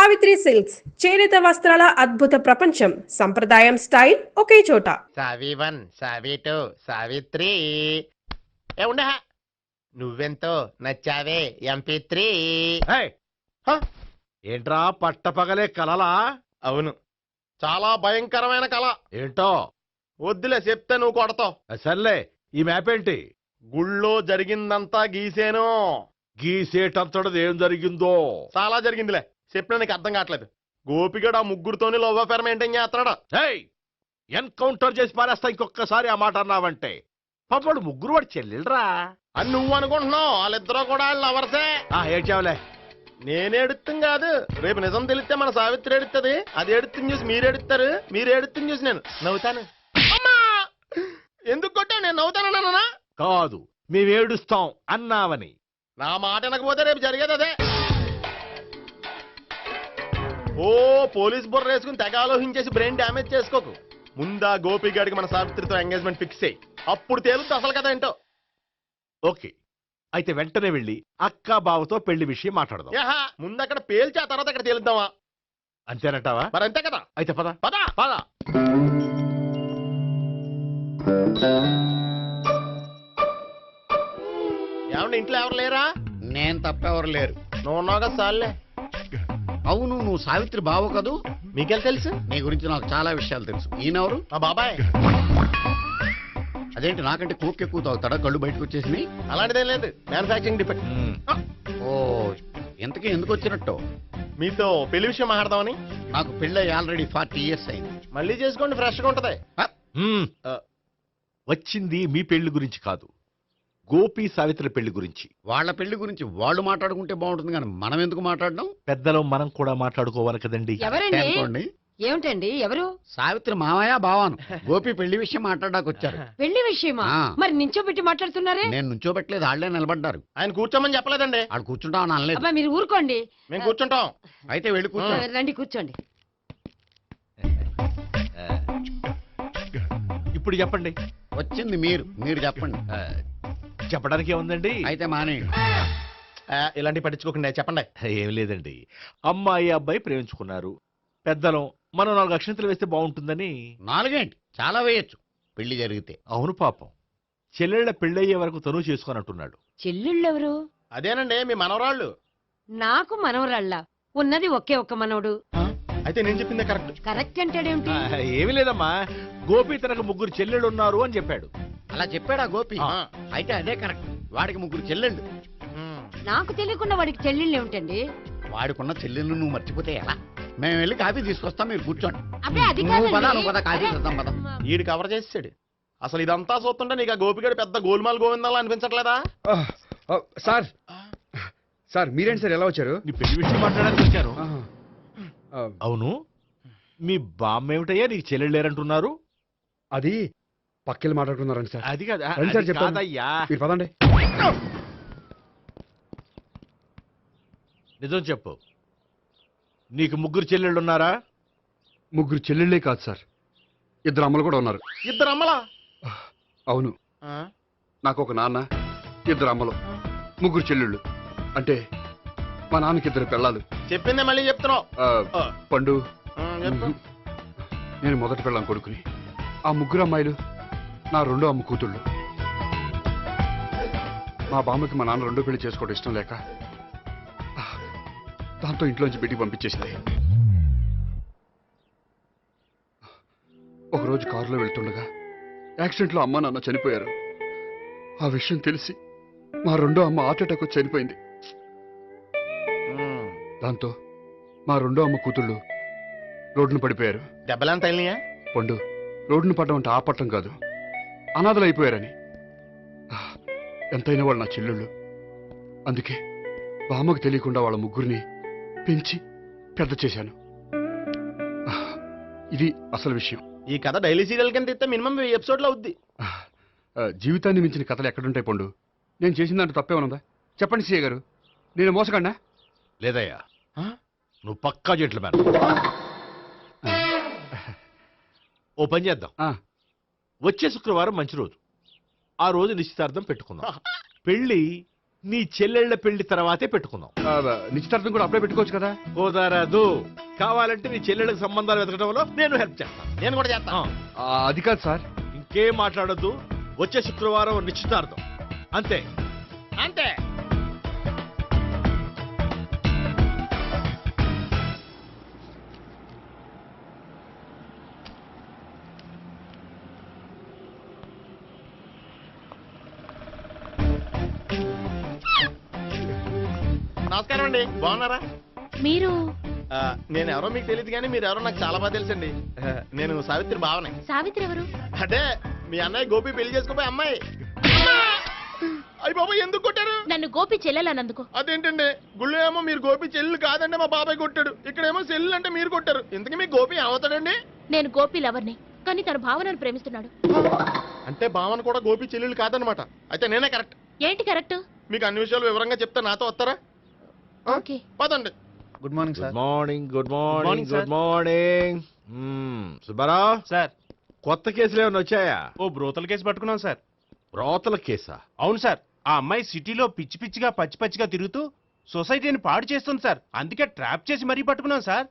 Savitri silks చేనేత వస్త్రాల అద్భుత ప్రపంచం. సంప్రదాయం స్టైల్ ఒకే చోట. సావి 1 సావి 2 సావిత్రి ఏ ఉండ నువ్వెంతో నచ్చావే MP3. ఏంట్రా పట్టపగలే కలలా? అవును, చాలా భయంకరమైన కళ. ఏంటో వద్దులే, చెప్తే నువ్వు కొడతావు. సర్లే, ఈ మ్యాప్ ఏంటి? గుళ్ళో జరిగిందంతా గీసేను. గీసేటంతటది ఏం జరిగిందో? చాలా జరిగిందిలే, చెప్పినా నీకు అర్థం కావట్లేదు. గోపిగడు ఆ ముగ్గురుతోని లవ్ అఫేర్ మెయింటైన్ చేస్తాడా. ఎన్కౌంటర్ చేసి పారేస్తా ఇంకొకసారి ఆ మాట అన్నావంటే. పాపడు ముగ్గురు వాడు చెల్లెలరా అని నువ్వు అనుకుంటున్నావు, వాళ్ళిద్దరూ కూడా లవర్సే. ఏడ్చావులే. నేనేడుతుంది కాదు, రేపు నిజం తెలిస్తే మన సావిత్రి ఎడుతుంది. అది ఎడుతుంది చూసి మీరు ఎడుతారు, మీరు ఎడుతుంది చూసి నేను నవ్వుతాను. అమ్మా, ఎందుకు కొట్టావు? నేను నవ్వుతానన్నా కాదు, మేమేడుస్తాం అన్నావని. నా మాట వినకపోతే రేపు జరిగేది అదే. ఓ పోలీస్ బుర్ర వేసుకుని తెగ ఆలోచించేసి బ్రెయిన్ డ్యామేజ్ చేసుకోకు. ముందా గోపి గాడికి మన సావిత్రితో ఎంగేజ్మెంట్ ఫిక్స్ అయ్యి అప్పుడు తేలుతుంది అసలు కదా ఏంటో. ఓకే, అయితే వెంటనే వెళ్ళి అక్క బావతో పెళ్లి విషయం మాట్లాడదాం. ముందు అక్కడ పేల్చి ఆ తర్వాత అక్కడ తేలుద్దామా? అంతేనంటావా? మరి అంతే కదా. అయితే పద పద పద. ఏమండి, ఇంట్లో ఎవరు లేరా? నేను తప్పెవరు లేరు. నువ్వు ఉన్నావు కదా సార్లే. అవును, నువ్వు సావిత్రి బావ కదూ? మీకెళ్ళి తెలుసు? నీ గురించి నాకు చాలా విషయాలు తెలుసు. ఈయనెవరు? మా బాబాయ్. అదేంటి, నాకంటే కోక్ ఎక్కువ తాగుతాడా? కళ్ళు బయటకు వచ్చేసినాయి. అలాంటిదేం లేదు, మ్యానుఫాక్చరింగ్ డిఫెక్ట్. ఓ, ఇంతకీ ఎందుకు వచ్చినట్టు? మీతో పెళ్లి విషయం మాట్లాడదామని. నాకు పెళ్ళి ఆల్రెడీ 40 years అయింది. మళ్ళీ చేసుకోండి, ఫ్రెష్ గా ఉంటది. వచ్చింది మీ పెళ్లి గురించి కాదు, గోపి సావిత్రి పెళ్లి గురించి. వాళ్ళ పెళ్లి గురించి వాళ్ళు మాట్లాడుకుంటే బాగుంటుంది, కానీ మనం ఎందుకు మాట్లాడడం? పెద్దలో మనం కూడా మాట్లాడుకోవాలి కదండి. అనుకోండి. ఏమిటండి, ఎవరు? సావిత్రి మామయ్య బావాను. గోపి పెళ్లి విషయం మాట్లాడడానికి వచ్చారు. పెళ్లి విషయమా? మరి నించోబెట్టి మాట్లాడుతున్నారే? నేను నుంచోబెట్టలేదు, వాళ్ళే నిలబడ్డారు. ఆయన కూర్చోమని చెప్పలేదండి. వాళ్ళు కూర్చుంటామని అనలేదు. అబ్బా, మీరు ఊరుకోండి. మేము కూర్చుంటాం. అయితే వెళ్ళి కూర్చో. రండి, కూర్చోండి. ఇప్పుడు చెప్పండి. వచ్చింది మీరు చెప్పండి. చెప్పడానికి ఏముందండి? అయితే మానేయండి. ఇలాంటి పట్టించుకోకుండా చెప్పండి. ఏం లేదండి, అమ్మాయి అబ్బాయి ప్రేమించుకున్నారు. పెద్దలం మనం 4 అక్షంతలు వేస్తే బాగుంటుందని. 4 ఏంటి, చాలా వేయచ్చు పెళ్లి జరిగితే. అవును, పాపం చెల్లెళ్ళ పెళ్ళయ్యే వరకు తను చేసుకోనంటున్నాడు. చెల్లెళ్ళెవరు? అదేనండి, మీ మనవరాళ్ళు. నాకు మనవరాళ్ళ ఉన్నది ఒకే ఒక్క మనవడు. అయితే నేను చెప్పిందే కరెక్ట్. కరెక్ట్ అంటాడేమిటి? ఏమీ లేదమ్మా, గోపి తనకు 3 చెల్లెళ్ళు ఉన్నారు అని చెప్పాడు. అలా చెప్పాడా గోపి? అయితే అదే కరెక్ట్. వాడికి 3 చెల్లెళ్ళు. నాకు తెలియకుండా వాడికి చెల్లెళ్ళు ఏమిటండి? వాడికున్న చెల్లెళ్ళు నువ్వు మర్చిపోతే ఎలా? మేము వెళ్ళి కాఫీ తీసుకొస్తాం, మీరు కూర్చోండి. అబ్బే, అది నువ్వు పద, కాదండి. నువ్వు పద, కాఫీ చేద్దాం పద. ఈడు కవర్ చేసాడు. అసలు ఇదంతా చూస్తుంటే నీకు ఆ గోపిగడు పెద్ద గోల్మాల్ గోవిందాలు అనిపించట్లేదా? సార్ సార్ మీరేంటి సార్, ఎలా వచ్చారు? నీ పెళ్లి విషయం మాట్లాడడానికి వచ్చాను. అవును, మీ బామ్మ ఏమిటయ్యా నీకు చెల్లెళ్ళు లేరంటున్నారు? అది పక్కెళ్ళి మాట్లాడుకున్నారండి సార్. అది కాదు, రండి సార్, అది చెప్తాను. కాదయ్యా. మీరు పదండి. నిజం చెప్పు, నీకు 3 చెల్లెళ్ళు ఉన్నారా? 3 చెల్లెళ్ళే కాదు సార్, 2 అమ్మలు కూడా ఉన్నారు. 2 అమ్మలా? అవును, నాకు ఒక నాన్న, 2 అమ్మలు, 3 చెల్లెళ్ళు. అంటే మా నాన్నకి 2 పిల్లలు. చెప్పిందే మళ్ళీ చెప్తున్నావు. పండు, చెప్పు. నేను మొదటి పిల్లం కొడుకుని. ఆ 3 అమ్మాయిలు నా 2వ అమ్మ కూతుళ్ళు. మా బామ్మకి మా నాన్న 2వ పెళ్లి చేసుకోవడం ఇష్టం లేక దాంతో ఇంట్లోంచి బిడ్డికి పంపించేసింది. ఒకరోజు కారులో వెళ్తుండగా యాక్సిడెంట్లో అమ్మ నాన్న చనిపోయారు. ఆ విషయం తెలిసి మా 2వ అమ్మ హార్ట్ అటాక్ వచ్చి చనిపోయింది. దాంతో మా 2వ అమ్మ కూతుళ్ళు రోడ్డును పడిపోయారు. దెబ్బలంత తగిలినాయా? పండు, రోడ్డును పడ్డం అంటే ఆపట్టం కాదు, అనాథలు అయిపోయారని. ఎంతైనా వాళ్ళు నా చెల్లెళ్ళు. అందుకే బామ్మకు తెలియకుండా వాళ్ళ 3 పెంచి పెద్ద చేశాను. ఇది అసలు విషయం. ఈ కథ డైలీ సీరియల్ కింద ఇస్తే మినిమం 10 ఎపిసోడ్లు అవుద్ది. జీవితాన్ని మించిన కథలు ఎక్కడుంటాయి పండు? నేను చేసిన దాంట్లో తప్పే ఉన్నదా? చెప్పండి సీఏ గారు, నేను మోసగండా? లేదయ్యా, నువ్వు పక్కా జెంట్లమ్యాన్. ఓ పని చేద్దాం, వచ్చే శుక్రవారం మంచి రోజు. ఆ రోజు నిశ్చితార్థం పెట్టుకుందాం. పెళ్లి నీ చెల్లెళ్ళ పెళ్లి తర్వాతే పెట్టుకుందాం. నిశ్చితార్థం కూడా అప్పుడే పెట్టుకోవచ్చు కదా. కుదరదు. కావాలంటే నీ చెల్లెళ్ళకి సంబంధాలు వెతకడంలో నేను హెల్ప్ చేస్తాను. నేను కూడా చేస్తాను. అది కాదు సార్. ఇంకేం మాట్లాడొద్దు. వచ్చే శుక్రవారం నిశ్చితార్థం. అంతే. అంతే. నమస్కారం అండి, బాగున్నారా? మీరు నేను ఎవరో మీకు తెలియదు కానీ మీరు ఎవరో నాకు చాలా బాగా తెలుసండి. నేను సావిత్రి బావనే. సావిత్రి ఎవరు? అంటే మీ అన్నయ్య గోపి పెళ్లి చేసుకోపోయి అమ్మాయి. అయ్యి బాబాయ్, ఎందుకు కొట్టారు? నన్ను గోపి చెల్లెలన్నందుకు. అదేంటండి, గుళ్ళు ఏమో మీరు గోపి చెల్లు కాదంటే మా బాబాయ్ కొట్టాడు, ఇక్కడేమో చెల్లు అంటే మీరు కొట్టారు. ఇంతకీ మీ గోపి ఏమవుతాడండి? నేను గోపి లవర్ని, కానీ తన భావనను ప్రేమిస్తున్నాడు. అంటే భావన కూడా గోపి చెల్లెలు కాదనమాట. అయితే నేనే కరెక్ట్. ఏంటి కరెక్ట్? మీకు అన్ని విషయాలు వివరంగా చెప్తే నాతో వస్తారా? ఓకే. పదండి. Good morning sir. Good morning. Good morning. Subbarao sir, కొత్త కేసులు ఏమైనా వచ్చాయా? ఓ బ్రోతల కేసు పట్టుకున్నాం సార్. రోతల కేసా? అవును సార్, ఆ అమ్మాయి సిటీలో పిచ్చి పిచ్చిగా పచ్చిగా తిరుగుతూ సొసైటీని పాడు చేస్తుంది సార్. అందుకే ట్రాప్ చేసి మరీ పట్టుకున్నాం సార్.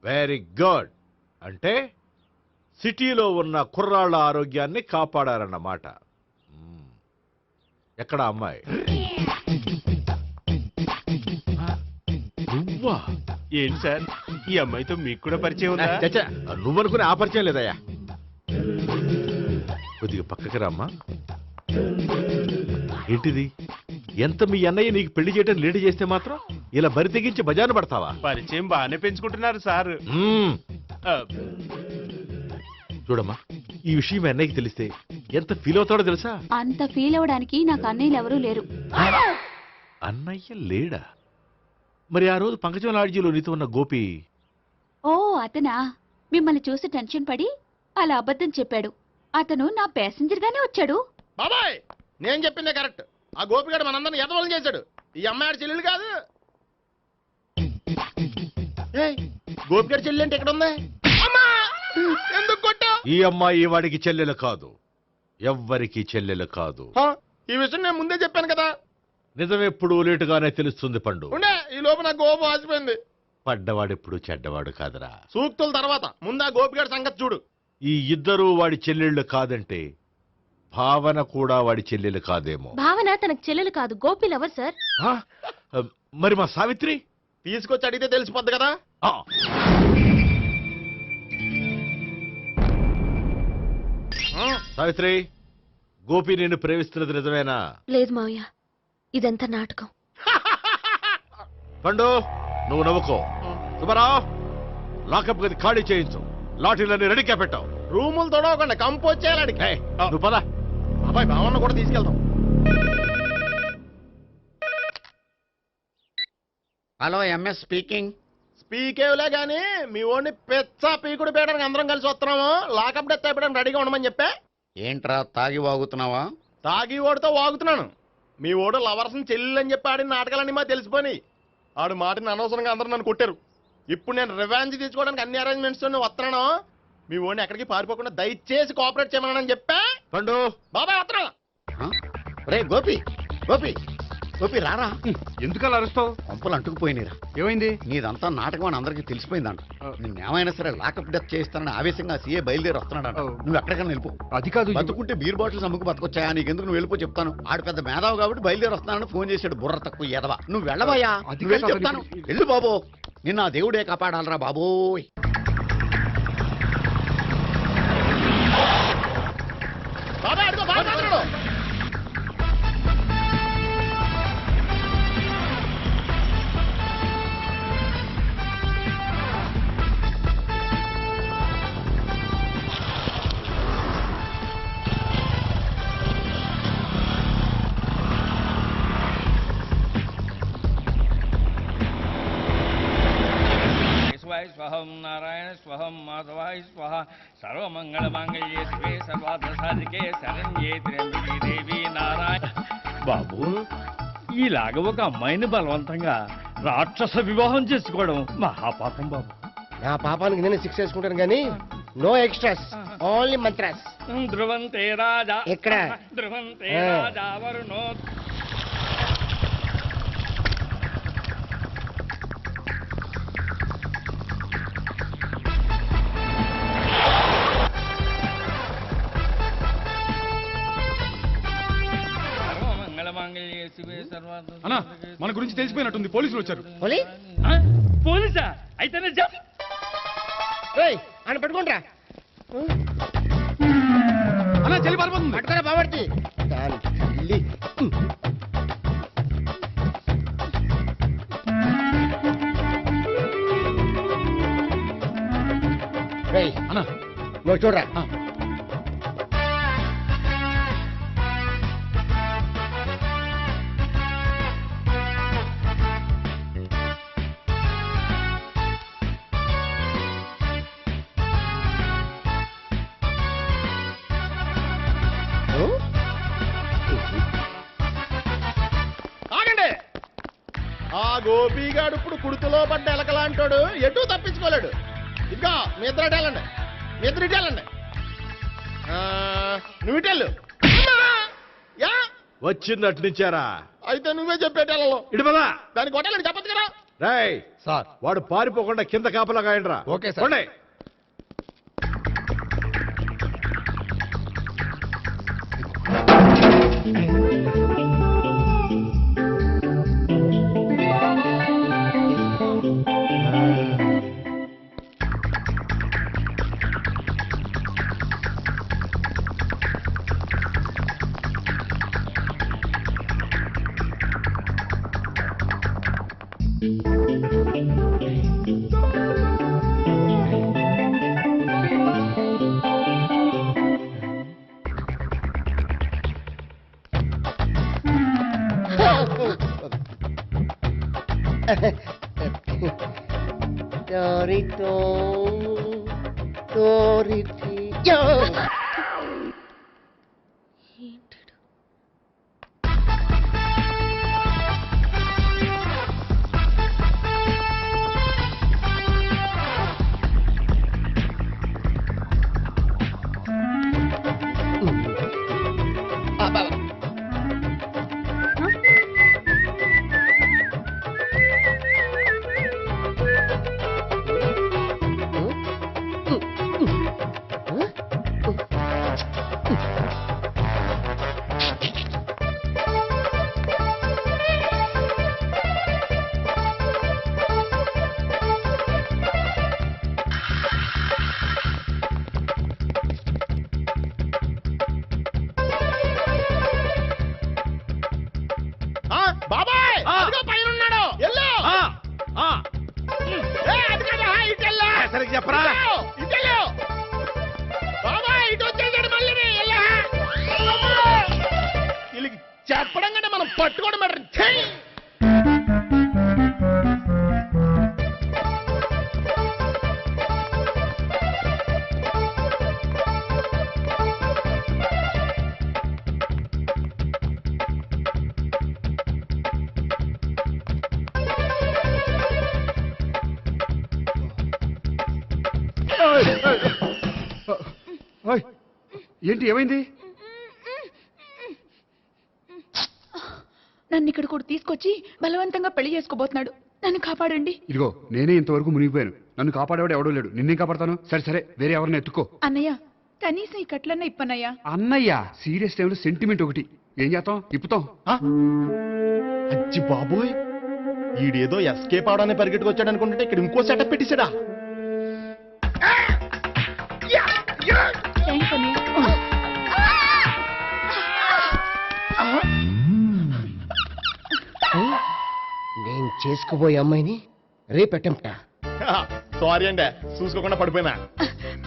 Very good. అంటే సిటీలో ఉన్న కుర్రాళ్ళ ఆరోగ్యాన్ని కాపాడారన్నమాట. ఎక్కడ అమ్మాయి? నువ్వా? ఏంటి సార్, ఈ అమ్మాయితో మీకు కూడా పరిచయం ఉందా? చచ్చా, నువ్వనుకునే ఆ పరిచయం లేదయ్యా. కొద్దిగా పక్కకి రామ్మా. ఏంటిది? ఎంత మీ అన్నయ్య నీకు పెళ్లి చేయటం లేట్ చేస్తే మాత్రం ఇలా బరి తెగించి బజారు పడతావా? పరిచయం బాగానే పెంచుకుంటున్నారు సార్. చూడమ్మా, ఈ విషయం మీ అన్నయ్యకి తెలిస్తే ఎంత ఫీల్ అవుతాడో తెలుసా? అంత ఫీల్ అవడానికి నాకు అన్నయ్యలు ఎవరూ లేరు. అన్నయ్య లేడా? మరి ఆ రోజు పంకజం లాడ్జీలో నీతో ఉన్న గోపి? ఓ అతనా? మిమ్మల్ని చూసి టెన్షన్ పడి అలా అబద్ధం చెప్పాడు. అతను నా ప్యాసింజర్ గానే వచ్చాడు. బాబాయ్, నేను చెప్పిందే కరెక్ట్. ఆ గోపిగాడు మనందరిని ఎదవలం చేశాడు. ఈ అమ్మాయి చెల్లెలు కాదు. గోపిగాడి చెల్లి అంటే ఎక్కడ ఉంది? ఎందుకు కొట్టా? ఈ అమ్మాయి వాడికి చెల్లెలు కాదు, ఎవ్వరికి చెల్లెలు కాదు. ఈ విషయం నేను ముందే చెప్పాను కదా. నిజమెప్పుడు లేటుగానే తెలుస్తుంది పండు. ఉండే, ఈ లోపు నాకు గోపు ఆసిపోయింది. పడ్డవాడెప్పుడు చెడ్డవాడు కాదురా. సూక్తుల తర్వాత ముందు ఆ గోపిగాడి సంగతి చూడు. ఈ ఇద్దరూ వాడి చెల్లెళ్ళు కాదంటే భావన కూడా వాడి చెల్లెలు కాదేమో. భావన తనకు చెల్లెలు కాదు, గోపి లవర్ సార్. ఆ? మరి మా సావిత్రి? తీసుకొచ్చి అడిగితే తెలిసిపోద్ది కదా. ఆ. సావిత్రి, గోపి నేను ప్రేమిస్తున్నది నిజమేనా? లేదు మావయ్య, ఇదంతా నాటకం. పండు, నువ్వు నవ్వుకో. సుబ్బారావు, లాకప్ గది ఖాళీ చేయించు. లాఠీలన్నీ రెడీగా పెట్టావు. రూములు తొడవకుండా కంపోజ్ చేయాలి. నువ్వు పద. అబ్బాయి, భావన కూడా తీసుకెళ్తాం. Hello, MS speaking. స్పీకేవ్లే గానీ మీ ఓడిని పెచ్చ పీకుడు పేయడానికి అందరం కలిసి వస్తున్నాము. లాకప్ డెత్ అయిపోయడానికి రెడీగా ఉండమని చెప్పే. ఏంట్రా తాగి వాగుతున్నావా? తాగి ఓడితో వాగుతున్నాను. మీ ఓడు లవర్స్ని చెల్లెలని చెప్పి ఆడిన నాటకాలన్నీ మా తెలిసిపోయి ఆడు మాటని అనవసరంగా అందరూ నన్ను కొట్టారు. ఇప్పుడు నేను రివెంజ్ తీసుకోవడానికి అన్ని అరేంజ్మెంట్స్ వస్తున్నాను. మీ ఓడిని ఎక్కడికి పారిపోకుండా దయచేసి కోఆపరేట్ చేయమని చెప్పా. పండు, బాబాయ్ వస్తున్నా. రే గోపి, గోపి, గోపి రారా. ఎందుకలా అరుస్తావు? పంపులు అంటుకుపోయినరా. ఏమైంది? నీదంతా నాటకం అని అందరికీ తెలిసిపోయిందంట. నిన్నేమైనా సరే లాకప్ డెత్ చేస్తానని ఆవేశంగా సీఏ బయలుదేరి వస్తున్నాడంట. నువ్వు ఎక్కడికైనా వెళ్ళిపో. అది కాదు. బతుకుంటే బీర్ బాటిల్స్ అమ్ముకు బతకొచ్చాయా? నీకెందుకు? నువ్వు వెళ్ళిపో చెప్తాను. ఆడు పెద్ద మేధావు కాబట్టి బయలుదేరి వస్తున్నానని ఫోన్ చేశాడు. బుర్ర తక్కువ ఎదవా. నువ్వు వెళ్ళవయ్యా. నువ్వు వెళ్ళి చెప్తాను. వెళ్ళు బాబో. నిన్న ఆ దేవుడే కాపాడాలరా బాబోయ్. బాబాయ్ అడుగు, బాబాయ్ మాట్లాడు. స్వహం నారాయణ స్వహం మాధవాయ స్వహ సర్వమంగళ మాంగళ్యే శివే సర్వార్థ సాధికే శరణ్యే త్ర్యంబకే దేవి నారాయణ. బాబు, ఇలాగ ఒక అమ్మాయిని బలవంతంగా రాక్షస వివాహం చేసుకోవడం మహాపాపం బాబు. నా పాపానికి నేను శిక్ష వేసుకుంటాను కానీ నో ఎక్స్ట్రాస్, ఓన్లీ మంత్రాస్. ధ్రువంతే రాజా ఎక్కడ? ధ్రువంతే రాజా వరుణో. మన గురించి తెలిసిపోయినట్టుంది, పోలీసులు వచ్చారు. ఆ? పోలీసా? అయితేనే జప్. ఆయన పెట్టుకుంటా అన్నా చెల్లి పారిపోతుంది. పట్టుకురా బాబర్తి అన్నా నువ్వు చూడరా. ఆగండి. ఆ గోపిగాడు ఇప్పుడు కుడుతులో పడ్డ ఎలకలాంటాడు, ఎటు తప్పించుకోలేడు. ఇదిగో మీ ఇద్దరు ఇటు వెళ్ళండి, మీ ఇద్దరు ఇటు వెళ్ళండి. నువ్వు ఇటు వెళ్ళు. యా వచ్చింది అటు నుంచారా? అయితే నువ్వే చెప్పేటెళ్ళలో ఇటు పదా. దానికి కొట్టాలని చెప్పదు కదా. రేయ్ సార్. వాడు పారిపోకుండా కింద కాపలా కాయండిరా. Okay sir. పోండి. బాబాయ్ పైన ఉన్నాడు. వెళ్ళు. అది కదా ఇటు వెళ్ళు. సరిగ్గా చెప్పరా? ఇటు వెళ్ళు. బాబాయ్ ఇటు వచ్చేసాడు మళ్ళీ. వీళ్ళకి చెప్పడం కంటే మనం పట్టుకోవడం బెటర్. ఓయ్, ఏంటి ఏమైంది? నన్ను ఇక్కడ కూడా తీసుకొచ్చి బలవంతంగా పెళ్లి చేసుకోబోతున్నాడు. నన్ను కాపాడండి. ఇదిగో నేనే ఇంతవరకు మునిగిపోయాను. నన్ను కాపాడేవాడు ఎవడో లేడు. నిన్నే కాపాడతాను. సరే సరే, వేరే ఎవరిని ఎత్తుకో. అన్నయ్య కనీసం ఈ కట్లన్నా ఇప్పన్నయ్యా. అన్నయ్య సీరియస్ టైంలో సెంటిమెంట్ ఒకటి. ఏం చేస్తాం? ఇప్పుతాం. అచ్చి బాబోయ్, ఈడేదో ఎస్కేప్ అవడానికి పరిగెట్టుకొచ్చాడు అనుకుంటే ఇక్కడ ఇంకో సెటప్ పెట్టేశాడా? థ్యాంక్స్ అన్నయ్య. నేను చేసుకుపోయే అమ్మాయిని రేపెట్టంటా. సారీ అండి, చూసుకోకుండా పడిపోయినా.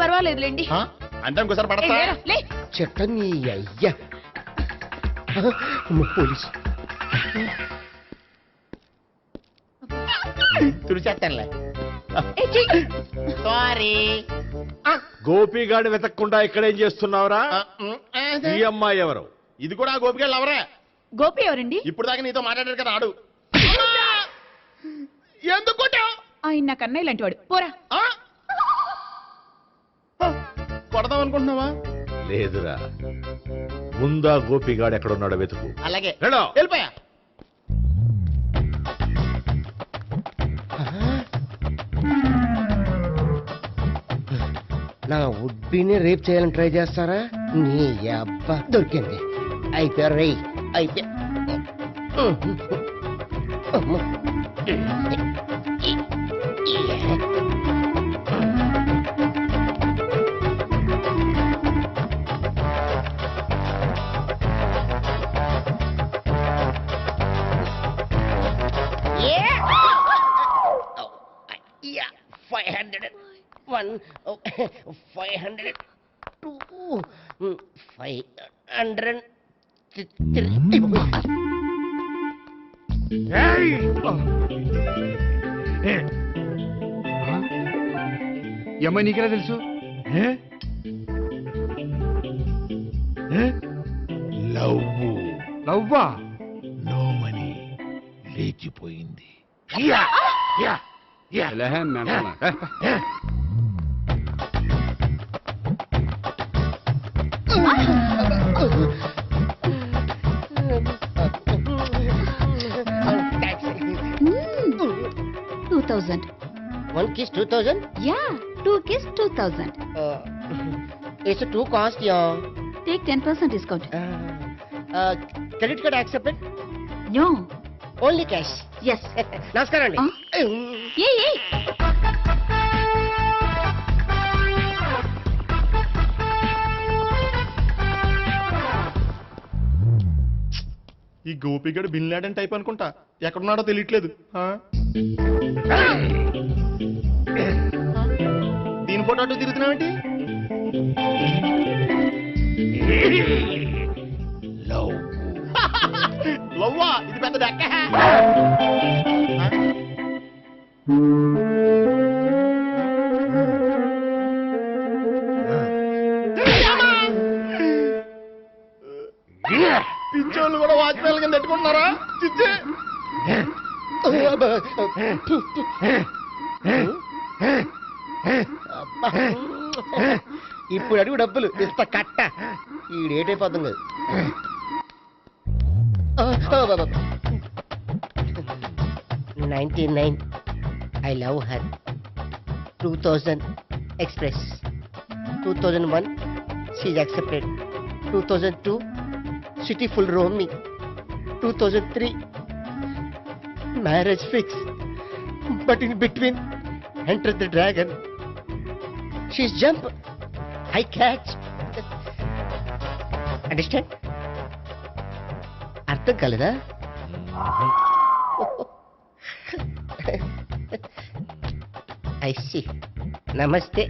పర్వాలేదులేండి. అంటే ఇంకోసారి పడతా. చెట్ట నీ అయ్యా పోలీసు తుడిచేస్తానులే. సారీ. గోపిగాడి వెతకకుండా ఇక్కడేం చేస్తున్నావురా? ఈ అమ్మాయి ఎవరు? ఇది కూడా గోపిగాళ్ళు ఎవరే? గోపి ఎవరండి? ఇప్పుడు దాకా నీతో మాట్లాడారు కదా ఆడు. ఎందుకు ఆయన నాకు అన్నయ్య లాంటి వాడు. పోరా. కొడదాం అనుకుంటున్నావా? లేదురా, ముందా గోపిగాడు ఎక్కడున్నాడో వెతుకు. అలాగే వెళ్ళో. వెళ్ళిపోయా. నా ఉడ్బీని రేప్ చేయాలని ట్రై చేస్తారా? నీ అబ్బా దొరికింది. అయిపోయారు రై. అయిపోయా. అమ్మ. Yeah, 500. 1, 500. 2, 500. 3. ఈ అమ్మాయి నీకెలా తెలుసు? లవ్వా? నో మనీ లేచిపోయింది. ఎలాహే mental. Taxi. 2000. 1 kiss 2000? Yeah, 2 kiss 2000. It's too cost, yeah. Take 10% discount. Credit card accepted? No. Only cash. Yes. నమస్కారం అండి. Hey. ఈ గోపిగడు బిన్ లాడెన్ టైప్ అనుకుంటా, ఎక్కడున్నాడో తెలియట్లేదు. దీని ఫోటో అటు తిరుగుతున్నావేంటి? లవ్వా? ఇది పెద్ద దక్క. పిచ్చోళ్ళు కూడా వాచ్మెన్ కింద పెట్టుకుంటున్నారా? చిచ్చే ఇప్పుడు అడుగు డబ్బులు ఇంత కట్ట ఈ డేట్ అయిపోతుంది కదా. 99. I love her. 2000 express. 2001 she's accepted. 2002 city full roaming. 2003 marriage fix. But in between entered the dragon. She's jump. I catch. Understand? అర్థం కాలేదా? I see. Namaste.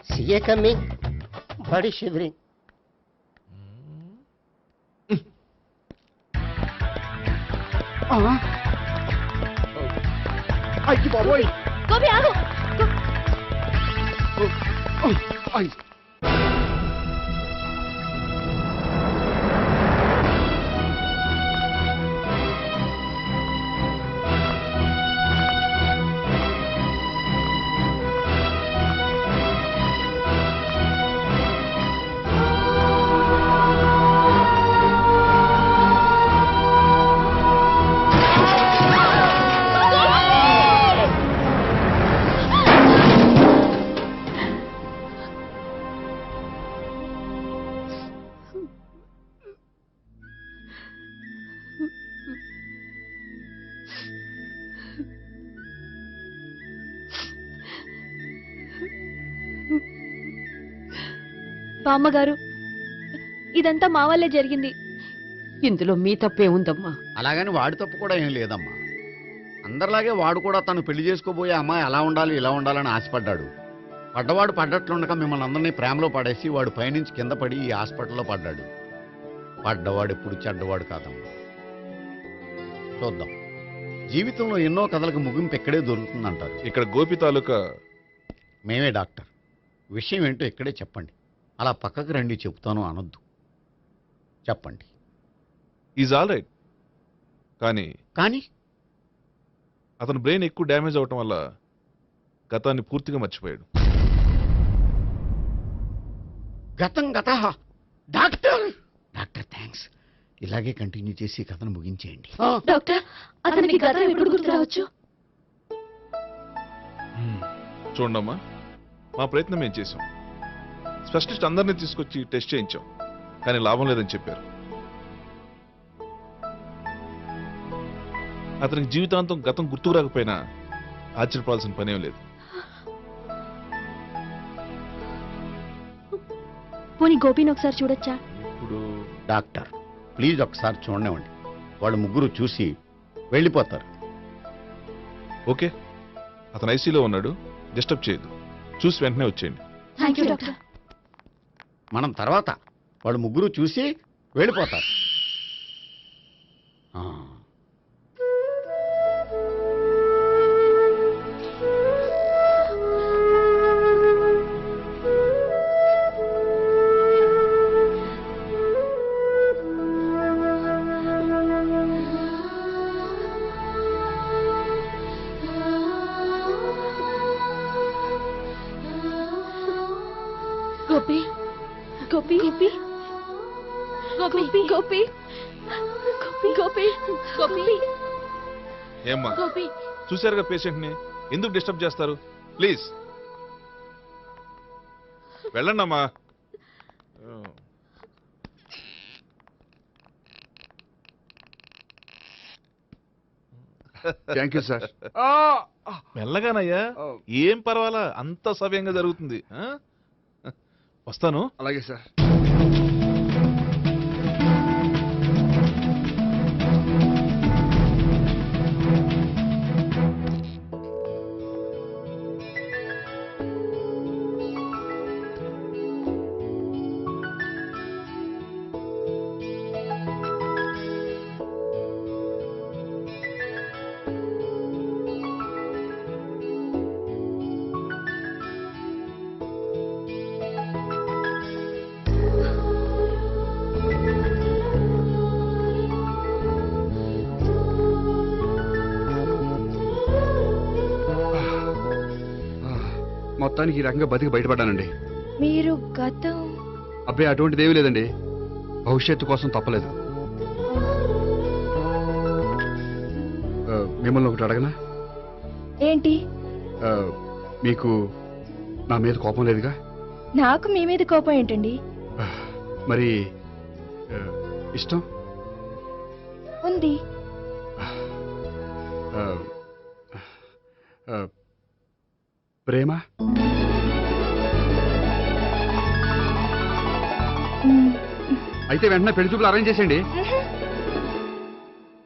CA coming. Body shivering. అయ్యి బాబోయ్. గోపి ఆగు. అయ్యి. బామ్మగారు, ఇదంతా మా వల్లే జరిగింది. ఇందులో మీ తప్పే ఉందమ్మా. అలాగని వాడి తప్పు కూడా ఏం లేదమ్మా. అందరిలాగే వాడు కూడా తను పెళ్లి చేసుకోబోయే అమ్మాయి అలా ఉండాలి ఇలా ఉండాలని ఆశపడ్డాడు. పడ్డవాడు పడ్డట్లుండగా మిమ్మల్ని అందరినీ ప్రేమలో పడేసి వాడు పైనుంచి కింద పడి ఈ హాస్పిటల్లో పడ్డాడు. పడ్డవాడు ఎప్పుడు చెడ్డవాడు కాదమ్మా. చూద్దాం, జీవితంలో ఎన్నో కథలకు ముగింపు ఎక్కడే దొరుకుతుందంటారు. ఇక్కడ గోపి తాలూకా మేమే డాక్టర్. విషయం ఏంటో ఇక్కడే చెప్పండి. అలా పక్కకు రండి చెప్తాను అనొద్దు. చెప్పండి. Is all right. కానీ అతని బ్రెయిన్ ఎక్కువ డ్యామేజ్ అవటం వల్ల గతాన్ని పూర్తిగా మర్చిపోయాడు. గతం గత. Doctor doctor thanks. ఇలాగే కంటిన్యూ చేసి కథను ముగించేయండి. డాక్టర్, అతనికి గతం ఎప్పుడు గుర్తు రావచ్చు? చూడమ్మా, మా ప్రయత్నం మేము చేసాం. స్పెషలిస్ట్ అందరినీ తీసుకొచ్చి టెస్ట్ చేయించాం, కానీ లాభం లేదని చెప్పారు. అతనికి జీవితాంతం గతం గుర్తుకు రాకపోయినా ఆశ్చర్యపోవాల్సిన పనేం లేదు. పోనీ గోపిని ఒకసారి చూడొచ్చా? ఇప్పుడు డాక్టర్ ప్లీజ్ ఒకసారి చూడనివ్వండి. వాళ్ళు ముగ్గురు చూసి వెళ్ళిపోతారు. ఓకే, అతను ఐసీలో ఉన్నాడు, డిస్టర్బ్ చేయదు, చూసి వెంటనే వచ్చేయండి. Thank you doctor. మనం తర్వాత వాళ్ళు ముగ్గురు చూసి వెళ్ళిపోతారు. ఆ. గోపి గోపి గోపి గోపి గోపి గోపి గోపి ఏమ్మా గోపి చూశారుగా పేషెంట్ ని, ఎందుకు డిస్టర్బ్ చేస్తారు? ప్లీజ్ వెళ్ళండి అమ్మా. Thank you sir. మెల్లగానయ్యా, ఏం పర్వాలా, అంత సవ్యంగా జరుగుతుంది. వస్తాను. అలాగే సార్. మొత్తానికి ఈ రకంగా బతికి బయటపడ్డానండి. మీరు గతం అబ్బాయి అటువంటిది ఏమీ లేదండి. భవిష్యత్తు కోసం తప్పలేదు. మిమ్మల్ని ఒకటి అడగనా? ఏంటి? మీకు నా మీద కోపం లేదుగా? నాకు మీ మీద కోపం ఏంటండి? మరి ఇష్టం ఉంది. ప్రేమ అయితే వెంటనే పెళ్లి చూపులు అరేంజ్ చేసేయండి.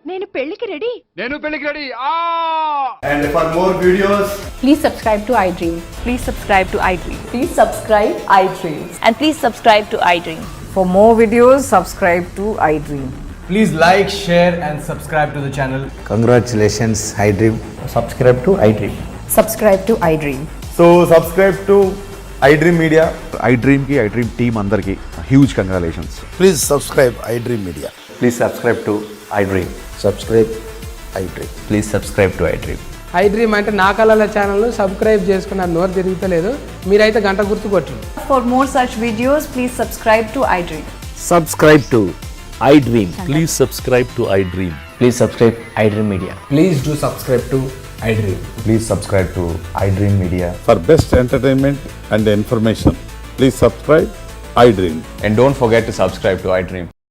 నేను పెళ్లికి రెడీ. నేను పెళ్లికి ready. And for more videos, please subscribe to iDream. Please subscribe to iDream. Please subscribe iDream. And please subscribe to iDream. For more videos, subscribe to iDream. please like, share and subscribe to the channel. Congratulations, iDream. Subscribe to iDream. Subscribe to iDream. So subscribe to iDream Media. iDream ki iDream team andarki huge congratulations. Please subscribe iDream Media. Please subscribe to iDream. Subscribe iDream. Please subscribe to iDream. iDream అంటే నా కళల channel subscribe చేసుకున్న నోరు తిరుగుతలేదు. మీరైతే గంట గుర్తు కొట్టండి. For more such videos, please subscribe to iDream. Subscribe to iDream. Please subscribe to iDream. Please subscribe iDream Media. Please do subscribe to iDream. Please subscribe to iDream Media. For best entertainment and information, please subscribe iDream. And don't forget to subscribe to iDream.